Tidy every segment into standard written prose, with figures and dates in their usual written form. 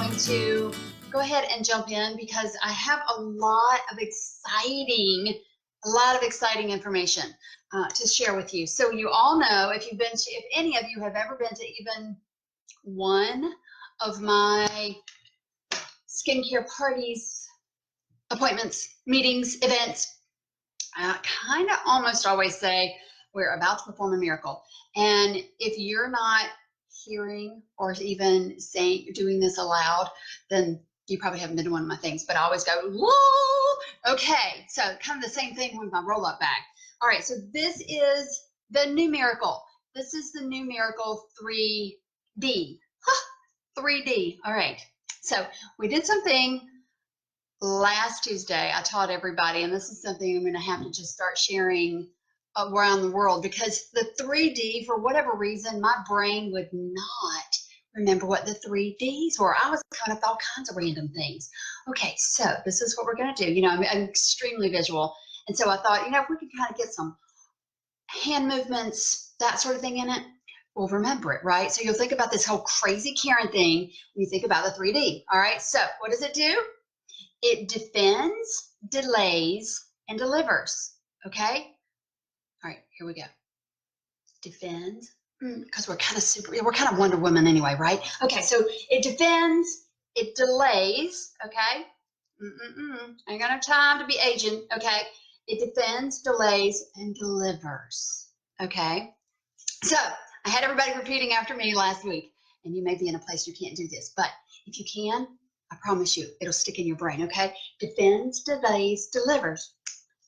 going to go ahead and jump in because I have a lot of exciting information to share with you. So you all know, if any of you have ever been to even one of my skincare parties, appointments, meetings, events, I kind of almost always say we're about to perform a miracle. And if you're not hearing or even doing this aloud, then you probably haven't been to one of my things. But I always go, whoa! Okay, so kind of the same thing with my roll-up bag. All right, so this is the new miracle. This is the new miracle 3D. 3D. All right, so we did something last Tuesday. I taught everybody, and this is something I'm going to have to just start sharing around the world, because the 3D, for whatever reason, my brain would not remember what the 3Ds were. I was kind of all kinds of random things. Okay, so this is what we're going to do. You know, I'm extremely visual, and so I thought, you know, if we could kind of get some hand movements, that sort of thing in it, we'll remember it, right? So you'll think about this whole crazy Karen thing when you think about the 3D. All right, so what does it do? It defends, delays, and delivers. Okay? All right, here we go. Defends, because we're kind of Wonder Woman anyway, right? Okay, so it defends, it delays, okay? I ain't got no time to be aging, okay? It defends, delays, and delivers, okay? So I had everybody repeating after me last week, and you may be in a place you can't do this, but if you can, I promise you, it'll stick in your brain, okay? Defends, delays, delivers.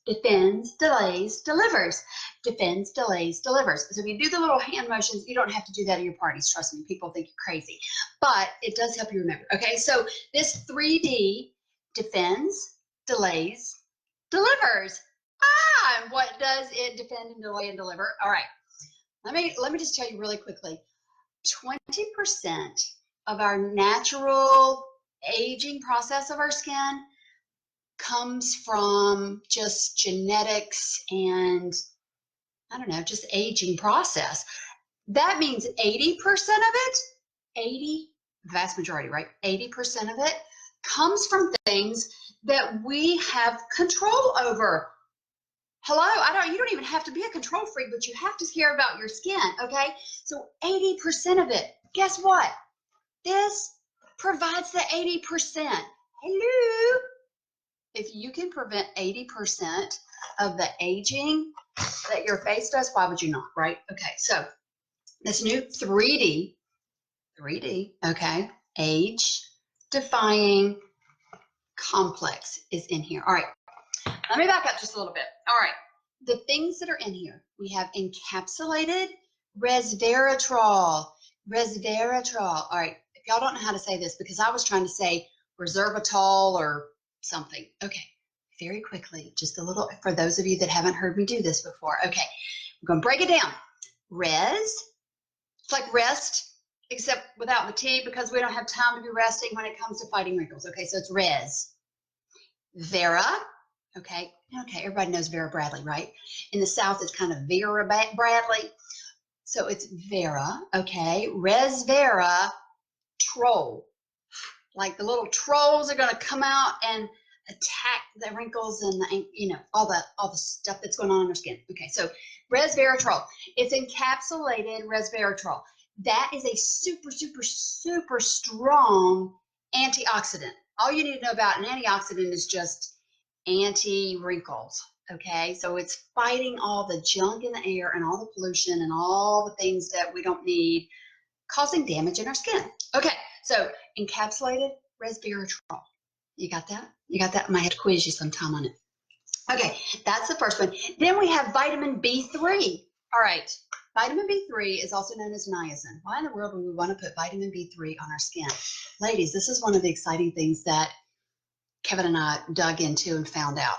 Defends, delays, delivers. Defends, delays, delivers. So if you do the little hand motions, you don't have to do that at your parties. Trust me, people think you're crazy. But it does help you remember, okay? So this 3D defends, delays, delivers. And what does it defend and delay and deliver? All right, let me just tell you really quickly. 20% of our natural aging process of our skin comes from just genetics and, I don't know, just aging process. That means 80% of it, vast majority, right? 80% of it comes from things that we have control over. Hello, you don't even have to be a control freak, but you have to care about your skin, okay? So 80% of it, guess what? This provides the 80%. Hello? If you can prevent 80% of the aging that your face does, why would you not, right? Okay, so this new 3D, okay, age-defying complex is in here. All right, let me back up just a little bit. All right, the things that are in here, we have encapsulated resveratrol. Resveratrol. All right, if y'all don't know how to say this, because I was trying to say resveratrol or something. Okay, very quickly, just a little, for those of you that haven't heard me do this before. Okay, we're going to break it down. Res, it's like rest, except without the T, because we don't have time to be resting when it comes to fighting wrinkles. Okay, so it's res. Vera, okay, everybody knows Vera Bradley, right? In the South, it's kind of Vera Bradley. So it's Vera, okay, Resveratrol. Like the little trolls are going to come out and attack the wrinkles and the, you know, all the stuff that's going on in our skin. Okay, so resveratrol. It's encapsulated resveratrol. That is a super, super, super strong antioxidant. All you need to know about an antioxidant is just anti-wrinkles. Okay, so it's fighting all the junk in the air and all the pollution and all the things that we don't need, causing damage in our skin. Okay, so encapsulated resveratrol. You got that? You got that? I might have to quiz you sometime on it. Okay, that's the first one. Then we have vitamin B3. All right, vitamin B3 is also known as niacin. Why in the world would we want to put vitamin B3 on our skin? Ladies, this is one of the exciting things that Kevin and I dug into and found out.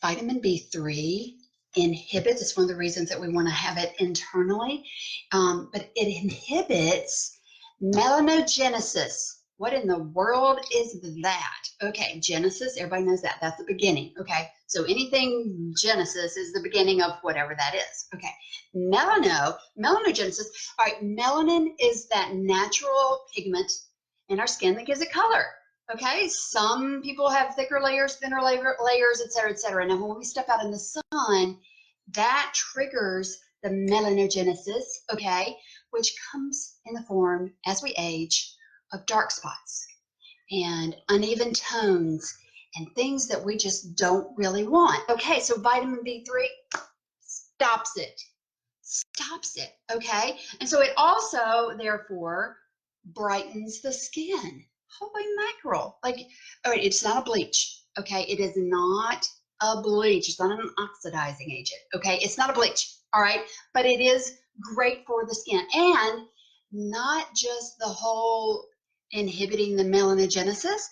Vitamin B3 inhibits, it's one of the reasons that we want to have it internally, but it inhibits melanogenesis. What in the world is that? Okay, Genesis, everybody knows that. That's the beginning, okay? So anything Genesis is the beginning of whatever that is, okay? Melanogenesis, all right, melanin is that natural pigment in our skin that gives it color, okay? Some people have thicker layers, thinner layers, et cetera, et cetera. Now, when we step out in the sun, that triggers the melanogenesis, okay, which comes in the form, as we age, of dark spots and uneven tones and things that we just don't really want. Okay, so vitamin B3 stops it, okay? And so it also, therefore, brightens the skin. Holy mackerel. Like, all right, it's not a bleach, okay? It is not a bleach. It's not an oxidizing agent, okay? It's not a bleach, all right? But it is great for the skin. And not just the whole inhibiting the melanogenesis,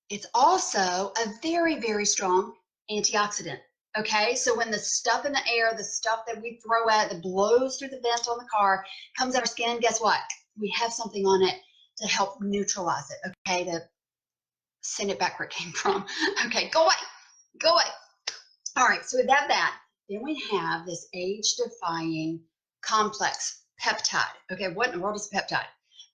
it's also a very, very strong antioxidant. Okay, so when the stuff in the air, the stuff that we throw out that blows through the vent on the car comes out our skin, guess what? We have something on it to help neutralize it, okay, to send it back where it came from. Okay, go away, go away. All right, so we have that. Then we have this age-defying complex peptide. Okay, what in the world is a peptide?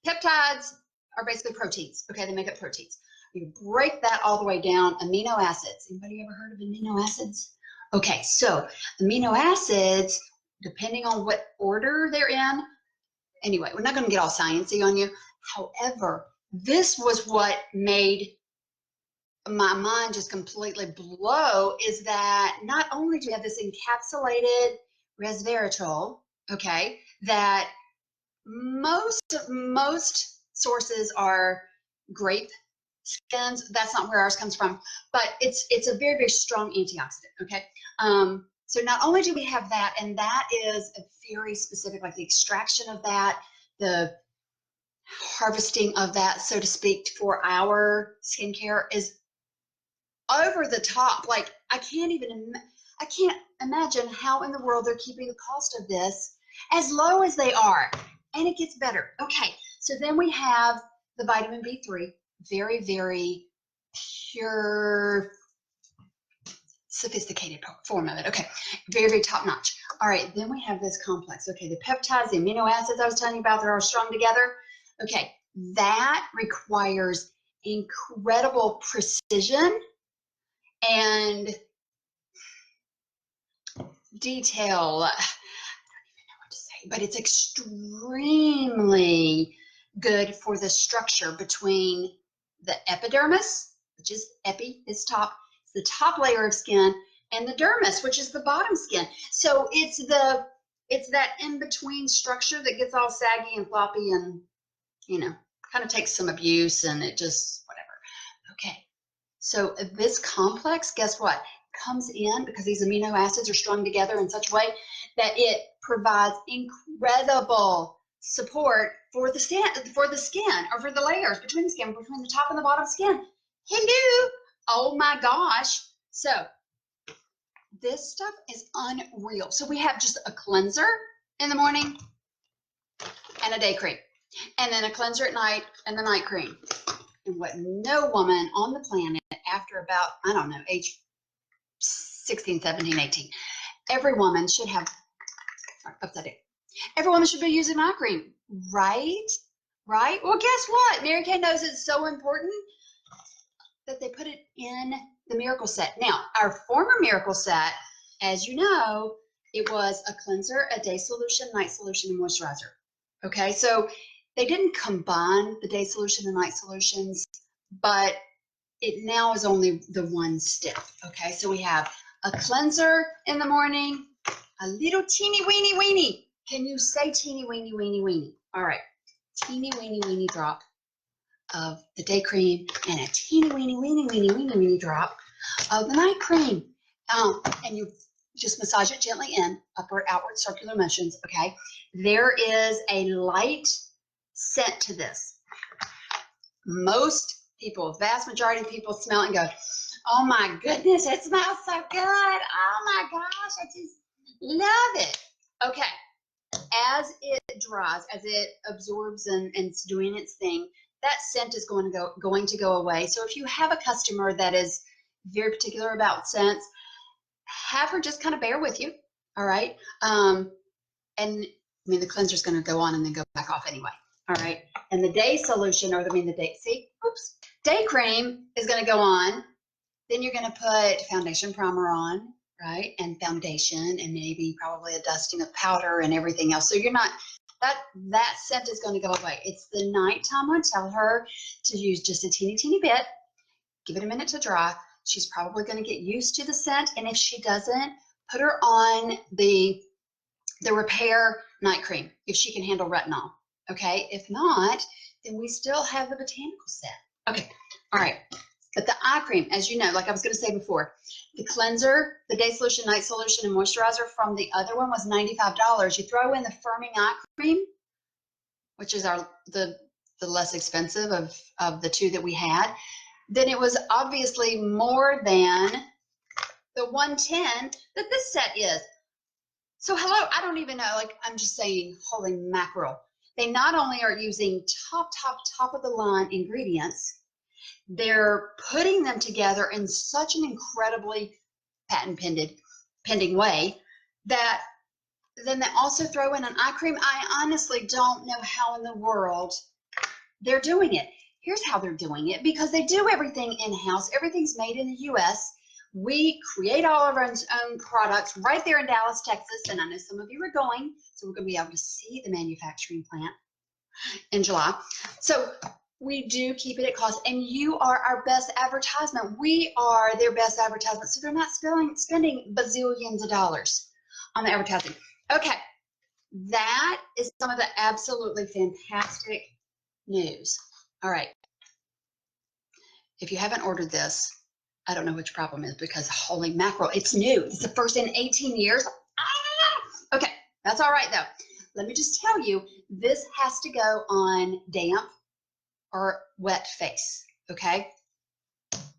Peptides are basically proteins. Okay, they make up proteins. You break that all the way down, amino acids. Anybody ever heard of amino acids? Okay, so amino acids, depending on what order they're in, anyway, we're not going to get all sciencey on you. However, this was what made my mind just completely blow, is that not only do you have this encapsulated resveratrol, okay, that most sources are grape skins. That's not where ours comes from, but it's a very, very strong antioxidant, okay? So not only do we have that, and that is a very specific, like the extraction of that, the harvesting of that, so to speak, for our skincare is over the top. Like, I can't imagine how in the world they're keeping the cost of this as low as they are. And it gets better. Okay, so then we have the vitamin B3, very, very pure, sophisticated form of it. Okay, very, very top notch. All right, then we have this complex. Okay, the peptides, the amino acids I was telling you about that are strung together. Okay, that requires incredible precision and detail. I don't even know what to say, but it's extremely good for the structure between the epidermis, which is epi, is top, it's the top layer of skin, and the dermis, which is the bottom skin. So it's that in-between structure that gets all saggy and floppy and, you know, kind of takes some abuse, and it just, whatever. Okay, so this complex, guess what, comes in because these amino acids are strung together in such a way that it provides incredible support for the skin, or for the layers between the skin, between the top and the bottom skin. Hello, oh my gosh. So this stuff is unreal. So we have just a cleanser in the morning and a day cream, and then a cleanser at night and the night cream. And what no woman on the planet after about, I don't know, age 16, 17, 18, every woman should have, upside down, every woman should be using eye cream, right? Right? Well, guess what? Mary Kay knows it's so important that they put it in the Miracle Set. Now, our former Miracle Set, as you know, it was a cleanser, a day solution, night solution, and moisturizer. Okay, so they didn't combine the day solution and night solutions, but it now is only the one step. Okay, so we have a cleanser in the morning, a little teeny weeny weeny. Can you say teeny weeny weeny weeny? All right, teeny weeny weeny drop of the day cream and a teeny weeny weeny weeny weeny weeny drop of the night cream. And you just massage it gently in, upward, outward, circular motions. Okay, there is a light scent to this. Most people, vast majority of people smell it and go, oh my goodness, it smells so good. Oh my gosh, I just love it. Okay, as it dries, as it absorbs and it's doing its thing, that scent is going to go away. So if you have a customer that is very particular about scents, have her just kind of bear with you, all right? And I mean, the cleanser is going to go on and then go back off anyway, all right? And the day solution, or day cream is going to go on. Then you're going to put foundation primer on, right? And foundation, and maybe probably a dusting of powder and everything else. So you're not, that scent is going to go away. It's the nighttime. I tell her to use just a teeny bit. Give it a minute to dry. She's probably going to get used to the scent. And if she doesn't, put her on the repair night cream if she can handle retinol. Okay. If not, then we still have the botanical set. Okay. All right. But the eye cream, as you know, like I was going to say before, the cleanser, the day solution, night solution, and moisturizer from the other one was $95. You throw in the firming eye cream, which is the less expensive of the two that we had, then it was obviously more than the $110 that this set is. So hello, I don't even know, like I'm just saying, holy mackerel. They not only are using top of the line ingredients, they're putting them together in such an incredibly patent pending way that then they also throw in an eye cream. I honestly don't know how in the world they're doing it. Here's how they're doing it, because they do everything in-house. Everything's made in the U.S. We create all of our own products right there in Dallas, Texas, and I know some of you are going, so we're going to be able to see the manufacturing plant in July. So we do keep it at cost, and you are our best advertisement. We are their best advertisement, so they're not spending bazillions of dollars on the advertising. Okay, that is some of the absolutely fantastic news. All right, if you haven't ordered this, I don't know what your problem is, because holy mackerel, it's new. It's the first in 18 years. Okay, that's all right though. Let me just tell you, this has to go on damp or wet face, okay?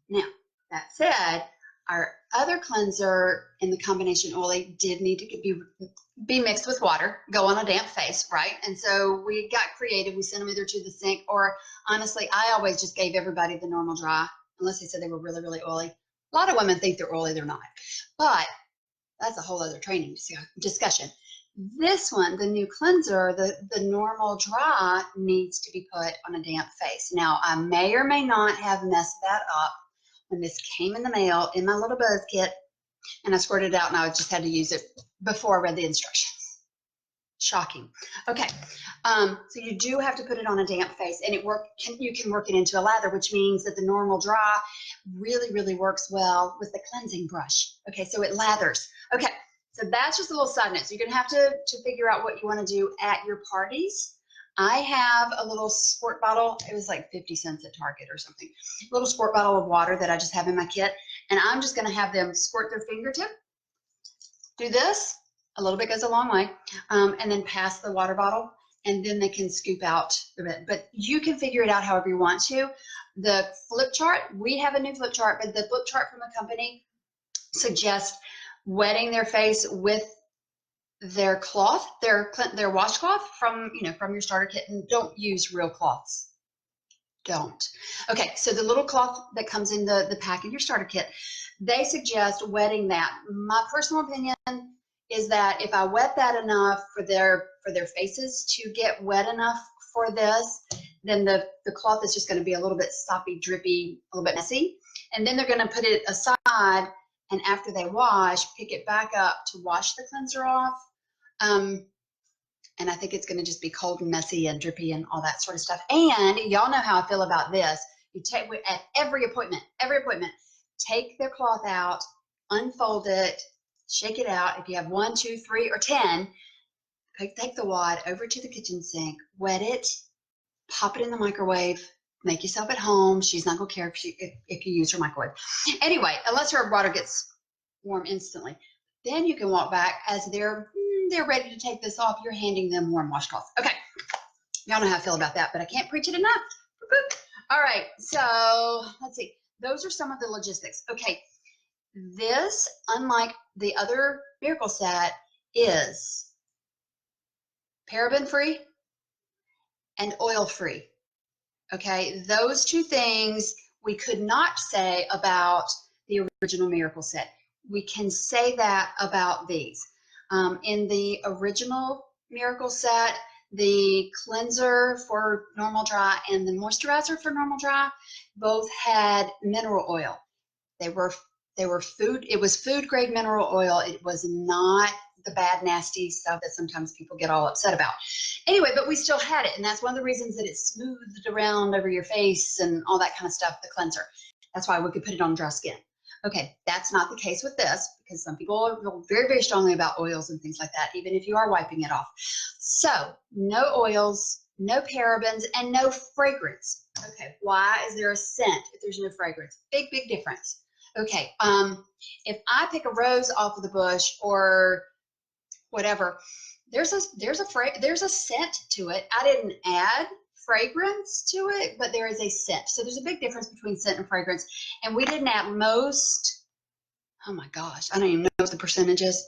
Now, that said, our other cleanser in the combination oily did need to be mixed with water, go on a damp face, right? And so we got creative. We sent them either to the sink, or honestly, I always just gave everybody the normal dry, unless they said they were really oily. A lot of women think they're oily, they're not. But that's a whole other training discussion. This one, the new cleanser, the normal dry needs to be put on a damp face. Now, I may or may not have messed that up when this came in the mail in my little buzz kit, and I squirted it out, and I just had to use it before I read the instructions. Shocking. Okay, so you do have to put it on a damp face, and you can work it into a lather, which means that the normal dry really works well with the cleansing brush. Okay, so it lathers. Okay. So that's just a little side note. So you're going to have to figure out what you want to do at your parties. I have a little squirt bottle. It was like 50 cents at Target or something. A little squirt bottle of water that I just have in my kit. And I'm just going to have them squirt their fingertip. Do this. A little bit goes a long way. And then pass the water bottle. And then they can scoop out the bit. But you can figure it out however you want to. The flip chart, we have a new flip chart. But the flip chart from the company suggests wetting their face with their cloth, their washcloth from your starter kit, and don't use real cloths. Don't. Okay, so the little cloth that comes in the pack in your starter kit, they suggest wetting that. My personal opinion is that if I wet that enough for their faces to get wet enough for this, then the cloth is just going to be a little bit sloppy, drippy, a little bit messy, and then they're going to put it aside. And after they wash, pick it back up to wash the cleanser off. And I think it's going to just be cold and messy and drippy and all that sort of stuff. And y'all know how I feel about this. You take at every appointment, take their cloth out, unfold it, shake it out. If you have 1, 2, 3, or 10, take the wad over to the kitchen sink, wet it, pop it in the microwave. Make yourself at home. She's not going to care if you use her microwave. Anyway, unless her water gets warm instantly. Then you can walk back as they're ready to take this off. You're handing them warm washcloths. Okay. Y'all know how I feel about that, but I can't preach it enough. All right. So let's see. Those are some of the logistics. Okay. This, unlike the other Miracle Set, is paraben free and oil free. Okay, those two things we could not say about the original Miracle Set. We can say that about these. In the original Miracle Set, the cleanser for normal dry and the moisturizer for normal dry both had mineral oil. They were food, it was food grade mineral oil. It was not the bad, nasty stuff that sometimes people get all upset about. Anyway, but we still had it, and that's one of the reasons that it smoothed around over your face and all that kind of stuff, the cleanser. That's why we could put it on dry skin. Okay, that's not the case with this, because some people feel very, very strongly about oils and things like that, even if you are wiping it off. So, no oils, no parabens, and no fragrance. Okay, why is there a scent if there's no fragrance? Big, big difference. Okay, if I pick a rose off of the bush or whatever, there's a scent to it. I didn't add fragrance to it, but there is a scent. So there's a big difference between scent and fragrance. And we didn't add most, oh my gosh, I don't even know what the percentage is,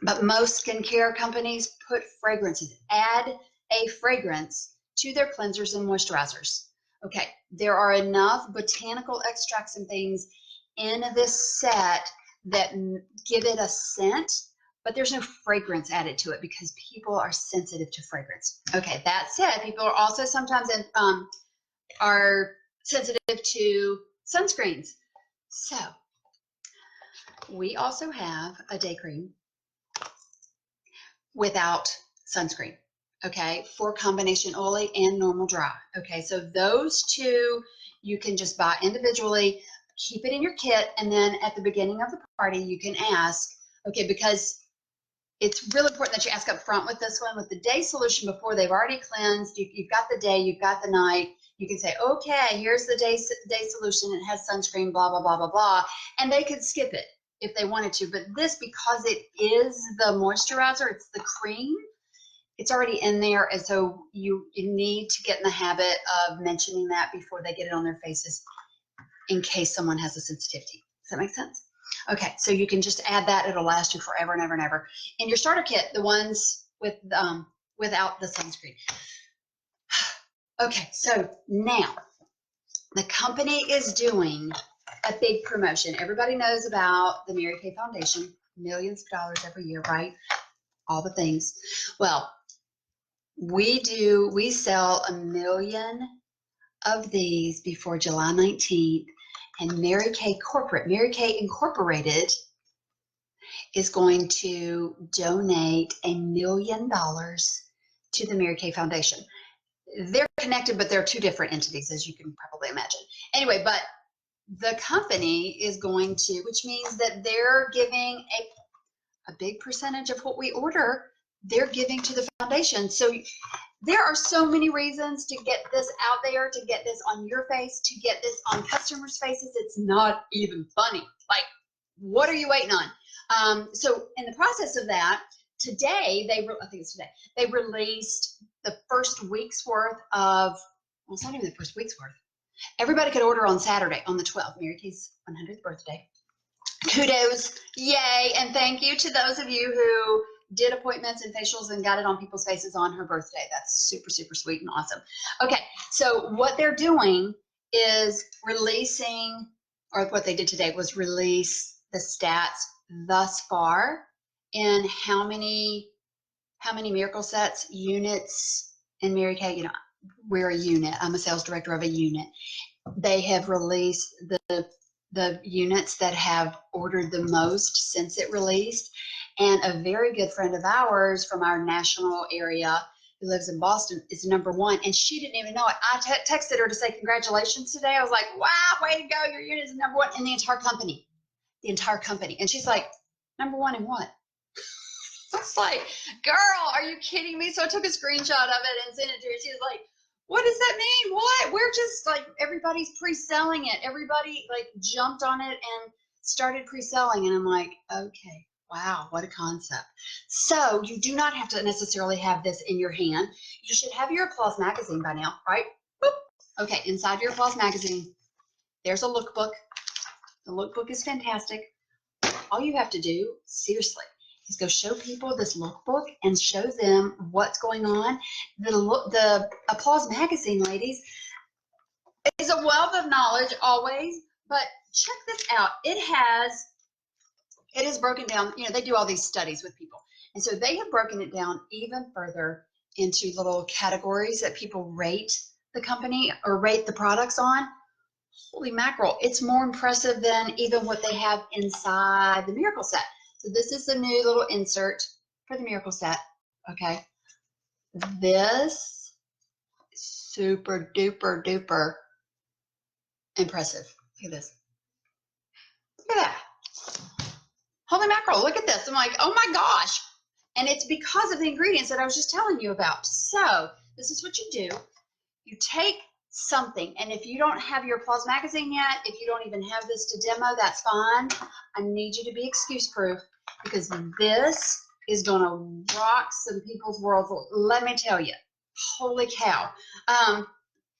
but most skincare companies put fragrances, add a fragrance to their cleansers and moisturizers. Okay, there are enough botanical extracts and things in this set that give it a scent, but there's no fragrance added to it because people are sensitive to fragrance. Okay, that said, people are also sometimes are sensitive to sunscreens. So we also have a day cream without sunscreen, okay, for combination oily and normal dry. Okay, so those two you can just buy individually, keep it in your kit, and then at the beginning of the party you can ask, okay, because it's really important that you ask up front with this one. With the day solution, before they've already cleansed, you've got the day, you've got the night, you can say, okay, here's the day solution, it has sunscreen, blah, blah, blah, blah, blah, and they could skip it if they wanted to. But this, because it is the moisturizer, it's the cream, it's already in there, and so you need to get in the habit of mentioning that before they get it on their faces in case someone has a sensitivity. Does that make sense? Okay, so you can just add that. It'll last you forever and ever and ever. In your starter kit, the ones with without the sunscreen. Okay, so now the company is doing a big promotion. Everybody knows about the Mary Kay Foundation, millions of dollars every year, right? All the things. Well, we sell 1 million of these before July 19th. And Mary Kay Incorporated is going to donate $1 million to the Mary Kay Foundation. They're connected, but they're two different entities, as you can probably imagine. Anyway, but the company is going to, which means that they're giving a big percentage of what we order, they're giving to the foundation. So there are so many reasons to get this out there, to get this on your face, to get this on customers' faces. It's not even funny. Like, what are you waiting on? So in the process of that, today, I think it's today, they released the first week's worth of, well, it's not even the first week's worth. Everybody could order on Saturday, on the 12th, Mary Kay's 100th birthday. Kudos, yay, and thank you to those of you who did appointments and facials and got it on people's faces on her birthday. That's super, super sweet and awesome. Okay, so what they're doing is releasing, or what they did today was release the stats thus far in how many Miracle Sets, units in Mary Kay. You know, we're a unit. I'm a sales director of a unit. They have released the units that have ordered the most since it released. And a very good friend of ours from our national area who lives in Boston is #1. And she didn't even know it. I texted her to say congratulations today. I was like, wow, way to go. Your unit is #1 in the entire company. The entire company. And she's like, #1 in what? I was like, girl, are you kidding me? So I took a screenshot of it and sent it to her. She was like, what does that mean? What? We're just like, everybody's pre-selling it. Everybody like jumped on it and started pre-selling. And I'm like, okay, wow, what a concept. So you do not have to necessarily have this in your hand. You should have your Applause magazine by now, right? Boop. Okay, inside your Applause magazine, there's a lookbook. The lookbook is fantastic. All you have to do, seriously, is go show people this lookbook and show them what's going on. The Applause magazine, ladies, is a wealth of knowledge always, but check this out. It is broken down, you know, they do all these studies with people. And so they have broken it down even further into little categories that people rate the company or rate the products on. Holy mackerel, it's more impressive than even what they have inside the Miracle Set. So this is the new little insert for the Miracle Set, okay? This is super duper duper impressive. Look at this. Look at that. Holy mackerel, look at this. I'm like, oh my gosh. And it's because of the ingredients that I was just telling you about. So this is what you do. You take something, and if you don't have your Applause magazine yet, if you don't even have this to demo, that's fine. I need you to be excuse proof because this is going to rock some people's worlds. Let me tell you, holy cow.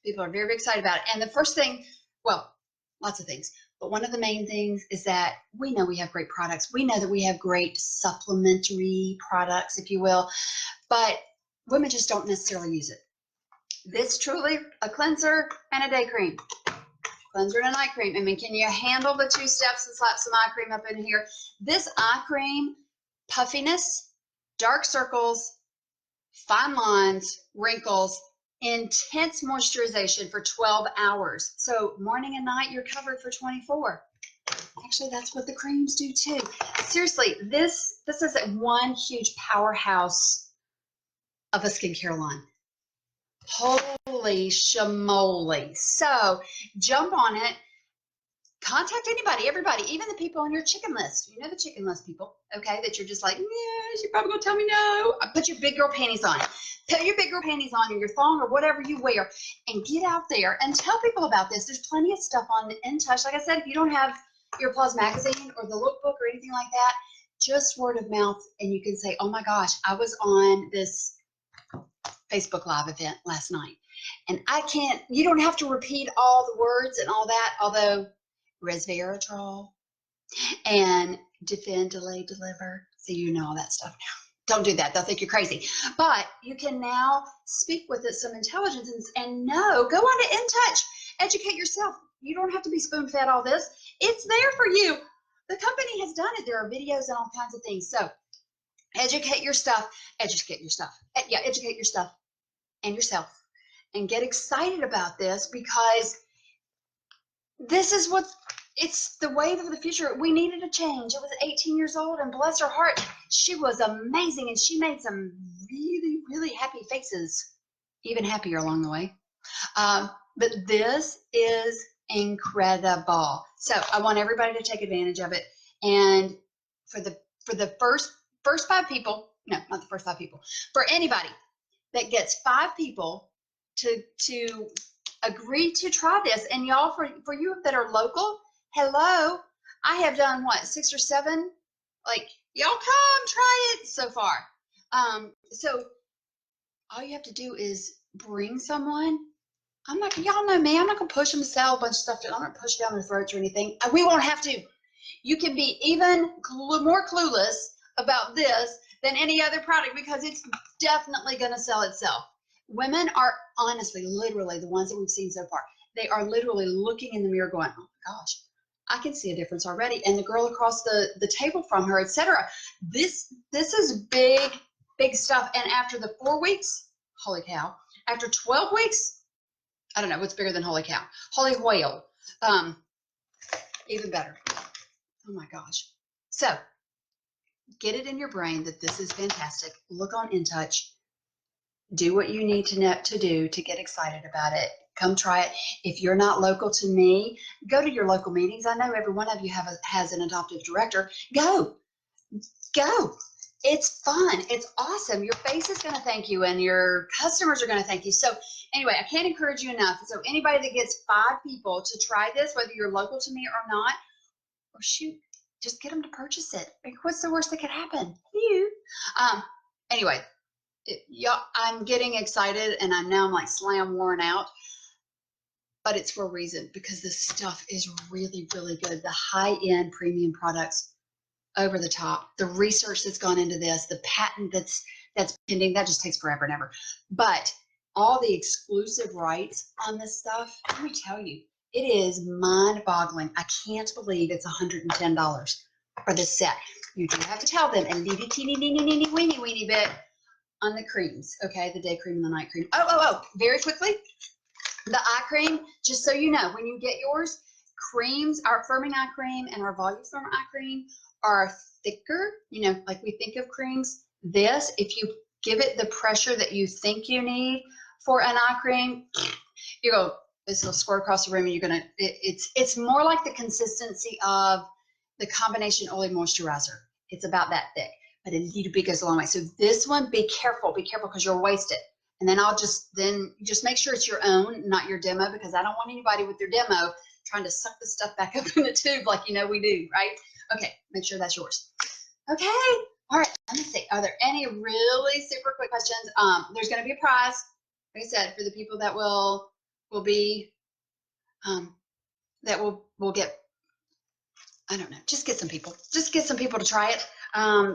People are very, very excited about it. And the first thing, well, lots of things, but one of the main things is that we know we have great products. We know that we have great supplementary products, if you will, but women just don't necessarily use it. This truly a cleanser and a day cream. Cleanser and a night cream. I mean, can you handle the 2 steps and slap some eye cream up in here? This eye cream, puffiness, dark circles, fine lines, wrinkles, intense moisturization for 12 hours. So morning and night, you're covered for 24. Actually, that's what the creams do too. Seriously, this is one huge powerhouse of a skincare line. Holy shamoly. So jump on it. Contact anybody, everybody, even the people on your chicken list. You know the chicken list people, okay, that you're just like, yeah, she's probably going to tell me no. Put your big girl panties on. Put your big girl panties on or your thong or whatever you wear and get out there and tell people about this. There's plenty of stuff on InTouch. Like I said, if you don't have your Applause magazine or the lookbook or anything like that, just word of mouth and you can say, oh my gosh, I was on this Facebook Live event last night. And you don't have to repeat all the words and all that, although Resveratrol and defend, delay, deliver. So you know all that stuff now. Don't do that. They'll think you're crazy. But you can now speak with it some intelligence and know. Go on to InTouch. Educate yourself. You don't have to be spoon-fed all this. It's there for you. The company has done it. There are videos and all kinds of things. So educate your stuff. Educate your stuff. Yeah, educate your stuff and yourself. And get excited about this because this is it's the wave of the future. We needed a change. It was 18 years old and bless her heart, she was amazing and she made some really, really happy faces, even happier along the way. But this is incredible. So I want everybody to take advantage of it. And for the first 5 people, no, not the first 5 people, for anybody that gets 5 people to agree to try this, and y'all, for you that are local, hello, I have done what, 6 or 7, like, y'all come try it so far. So all you have to do is bring someone. Y'all know me, I'm not gonna push them to sell a bunch of stuff. I'm not gonna push down their throats or anything. We won't have to. You can be even more clueless about this than any other product because it's definitely gonna sell itself. Women are honestly, literally, the ones that we've seen so far, they are literally looking in the mirror going, oh my gosh, I can see a difference already. And the girl across the table from her, etc. This is big, big stuff. And after the 4 weeks, holy cow, after 12 weeks, I don't know what's bigger than holy cow, holy whale, even better. Oh my gosh. So get it in your brain that this is fantastic. Look on InTouch. Do what you need to do to get excited about it. Come try it. If you're not local to me, go to your local meetings. I know every one of you has an adoptive director. Go. It's fun. It's awesome. Your face is going to thank you and your customers are going to thank you. So anyway, I can't encourage you enough. So anybody that gets 5 people to try this, whether you're local to me or not, or shoot, just get them to purchase it. Like, what's the worst that could happen? You. Anyway. Yeah, I'm getting excited and I know I'm like slam worn out, but it's for a reason because this stuff is really, really good. The high-end premium products, over the top, the research that's gone into this, the patent that's pending, that just takes forever and ever. But all the exclusive rights on this stuff, let me tell you, it is mind-boggling. I can't believe it's $110 for this set. You do have to tell them a little teeny weeny bit on the creams, okay? The day cream and the night cream. Oh, very quickly, the eye cream, just so you know, when you get yours, creams, our firming eye cream and our volume firm eye cream are thicker, you know, like we think of creams. This, if you give it the pressure that you think you need for an eye cream, you go, this will squirt across the room and you're gonna, it's more like the consistency of the combination oily moisturizer. It's about that thick, but a little bit goes a long way. So this one, be careful because you'll waste it. And then just make sure it's your own, not your demo, because I don't want anybody with their demo trying to suck the stuff back up in the tube like you know we do, right? Okay, make sure that's yours. Okay, all right, let me see. Are there any really super quick questions? There's gonna be a prize, like I said, for the people that will be, that will get, I don't know, just get some people to try it.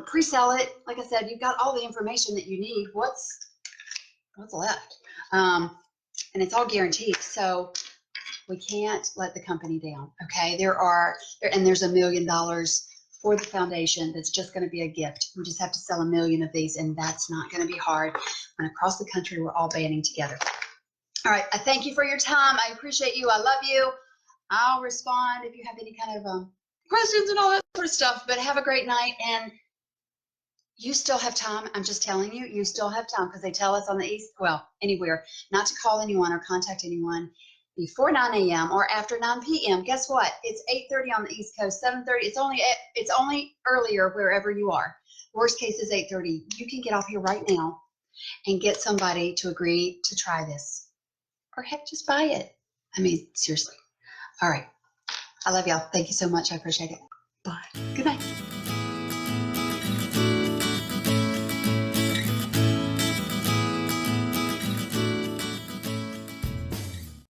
Pre-sell it. Like I said, you've got all the information that you need. What's left? And it's all guaranteed. So we can't let the company down. Okay. There's $1 million for the foundation. That's just going to be a gift. We just have to sell 1 million of these, and that's not going to be hard. And across the country, we're all banding together. All right. I thank you for your time. I appreciate you. I love you. I'll respond if you have any kind of questions and all that sort of stuff, but have a great night. And you still have time. I'm just telling you, you still have time, because they tell us on the East, well, anywhere, not to call anyone or contact anyone before 9 a.m. or after 9 p.m. Guess what? It's 8:30 on the East Coast, 7:30. It's only earlier wherever you are. Worst case is 8:30. You can get off here right now and get somebody to agree to try this, or heck, just buy it. I mean, seriously. All right. I love y'all. Thank you so much. I appreciate it. Bye. Good night.